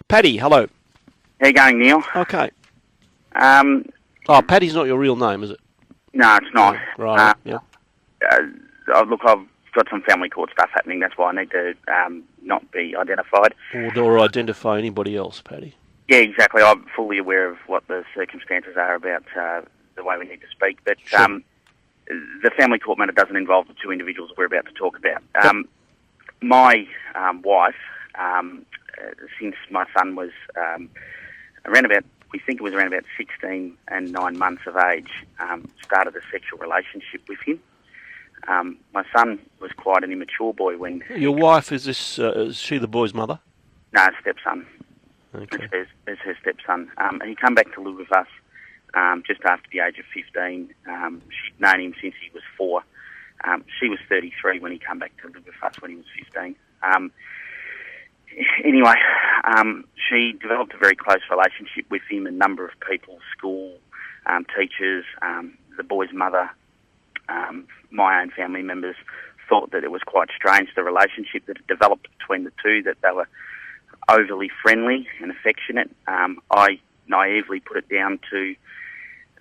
Paddy, hello. How you going, Neil? Okay. Um, Paddy's not your real name, is it? no, it's not. Right, yeah. Look, I've got some family court stuff happening. That's why I need to not be identified. Or identify anybody else, Paddy. Yeah, exactly. I'm fully aware of what the circumstances are about the way we need to speak. But Sure. the family court matter doesn't involve the two individuals we're about to talk about. My wife, since my son was we think it was around about 16 and 9 months of age, started a sexual relationship with him. My son was quite an immature boy when... Your wife, is she the boy's mother? No, stepson. Okay. It's her stepson. He came back to live with us just after the age of 15. She'd known him since he was 4. She was 33 when he came back to live with us when he was 15. Anyway, she developed a very close relationship with him. A number of people, school, teachers, the boy's mother, my own family members, thought that it was quite strange, the relationship that had developed between the two, that they were overly friendly and affectionate. I naively put it down to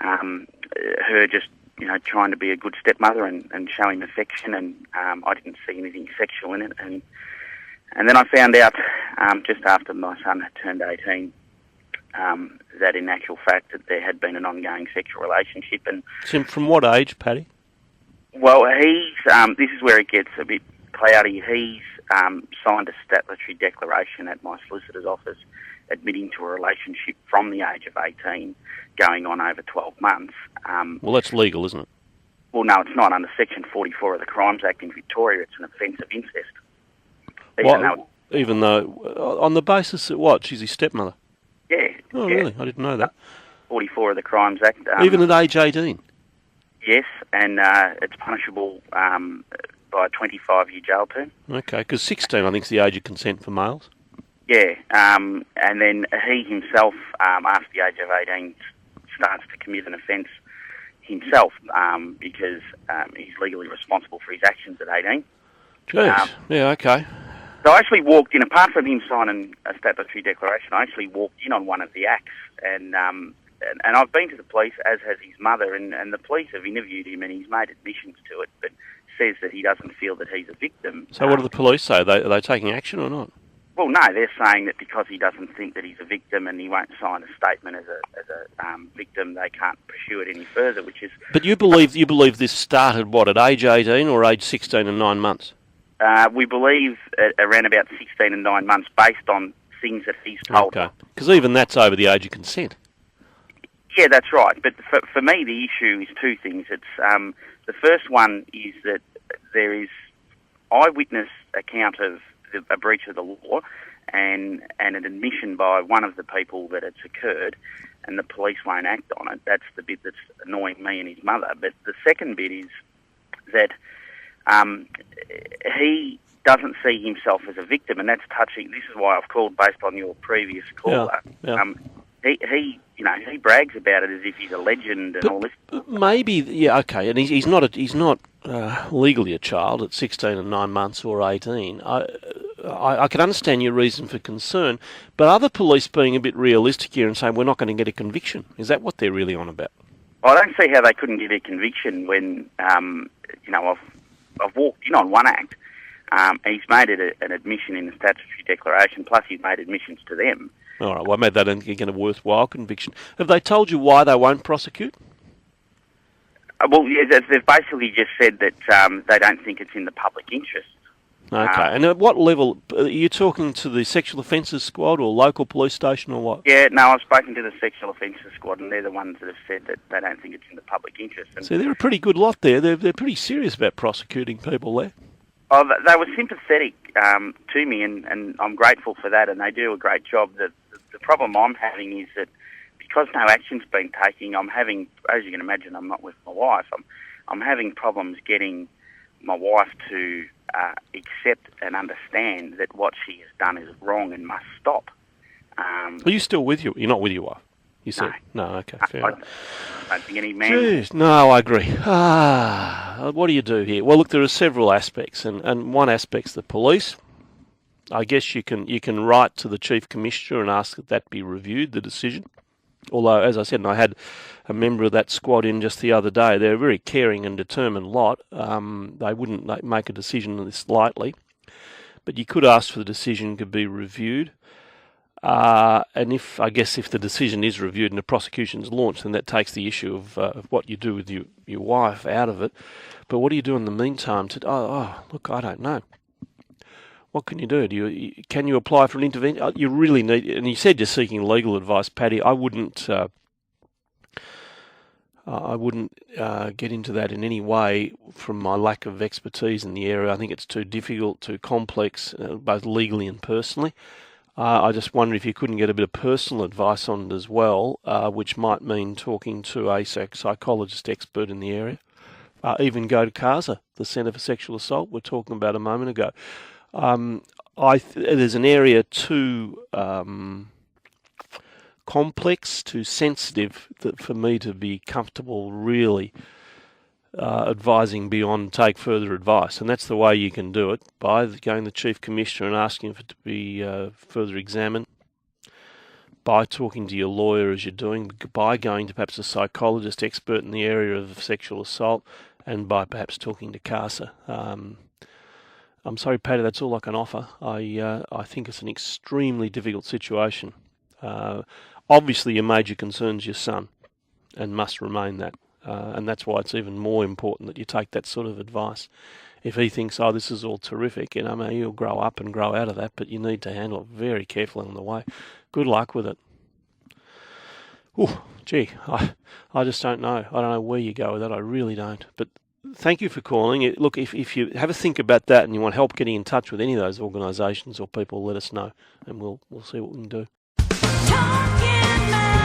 her just, trying to be a good stepmother and show him affection, and I didn't see anything sexual in it. And then I found out just after my son had turned 18 that in actual fact that there had been an ongoing sexual relationship. And So from what age, Paddy? well, this is where it gets a bit cloudy. He's signed a statutory declaration at my solicitor's office admitting to a relationship from the age of 18 going on over 12 months. Well, that's legal, isn't it? Well, no, it's not. Under Section 44 of the Crimes Act in Victoria, it's an offence of incest. Even though, on the basis that what? She's his stepmother? Yeah. Oh, yeah. really? I didn't know that. 44 of the Crimes Act. Even at age 18? Yes, and it's punishable by a 25-year jail term. Okay, because 16, I think, is the age of consent for males. Yeah, and then he himself, after the age of 18, starts to commit an offence himself because he's legally responsible for his actions at 18. Jeez, yeah, okay. So I actually walked in, apart from him signing a statutory declaration, I actually walked in on one of the acts, and I've been to the police, as has his mother, and the police have interviewed him and he's made admissions to it, but says that he doesn't feel that he's a victim. So what do the police say? Are they taking action or not? Well, no, they're saying that because he doesn't think that he's a victim and he won't sign a statement as a victim, they can't pursue it any further, which is... But you believe this started, what, at age 18 or age 16 and 9 months? We believe around about 16 and 9 months based on things that he's told. Okay, because even that's over the age of consent. Yeah, that's right. But for me, the issue is two things. It's the first one is that there is eyewitness account of a breach of the law and an admission by one of the people that it's occurred, and the police won't act on it. That's the bit that's annoying me and his mother. But the second bit is that he doesn't see himself as a victim, and that's touching. This is why I've called based on your previous caller. Yeah. He brags about it as if he's a legend and all this. Maybe, yeah, okay, and he's not legally a child at 16 and 9 months or 18. I can understand your reason for concern, but are the police being a bit realistic here and saying we're not going to get a conviction? Is that what they're really on about? I don't see how they couldn't get a conviction when I've walked in on one act. And he's made it an admission in the statutory declaration, plus he's made admissions to them. All right, well, I made that again a worthwhile conviction. Have they told you why they won't prosecute? Well, yeah, they've basically just said that they don't think it's in the public interest. Okay, and at what level? Are you talking to the Sexual Offences Squad or local police station or what? Yeah, no, I've spoken to the Sexual Offences Squad, and they're the ones that have said that they don't think it's in the public interest. And so they're a pretty good lot there. They're pretty serious about prosecuting people there. Oh, they were sympathetic to me, and I'm grateful for that, and they do a great job. The problem I'm having is that because no action's been taken, I'm having, as you can imagine, I'm not with my wife. I'm having problems getting my wife to accept and understand that what she has done is wrong and must stop. Are you still with you? You're not with your wife? You said? No, okay, fair enough. I don't think any man... Jeez, no, I agree. What do you do here? Well, look, there are several aspects, and one aspect's the police. I guess you can write to the Chief Commissioner and ask that be reviewed, the decision. Although, as I said, and I had a member of that squad in just the other day, they're a very caring and determined lot. They wouldn't make a decision on this lightly. But you could ask for the decision to be reviewed. And if the decision is reviewed and the prosecution's launched, then that takes the issue of what you do with your wife out of it. But what do you do in the meantime? Look, I don't know. What can you do? Can you apply for an intervention? You really need, and you said you're seeking legal advice, Paddy. I wouldn't get into that in any way from my lack of expertise in the area. I think it's too difficult, too complex, both legally and personally. I just wonder if you couldn't get a bit of personal advice on it as well, which might mean talking to a psychologist expert in the area. Even go to CASA, the Centre for Sexual Assault we're talking about a moment ago. There's an area too complex, too sensitive for me to be comfortable really advising beyond take further advice. And that's the way you can do it, by going to the Chief Commissioner and asking for it to be further examined, by talking to your lawyer as you're doing, by going to perhaps a psychologist expert in the area of sexual assault, and by perhaps talking to CASA. I'm sorry, Paddy, that's all I can offer. I think it's an extremely difficult situation. Obviously, your major concern's your son, and must remain that. And that's why it's even more important that you take that sort of advice. If he thinks, this is all terrific, he'll grow up and grow out of that, but you need to handle it very carefully on the way. Good luck with it. Ooh, gee, I just don't know. I don't know where you go with that. I really don't. But thank you for calling. Look, if you have a think about that and you want help getting in touch with any of those organisations or people, let us know, and we'll see what we can do. Talking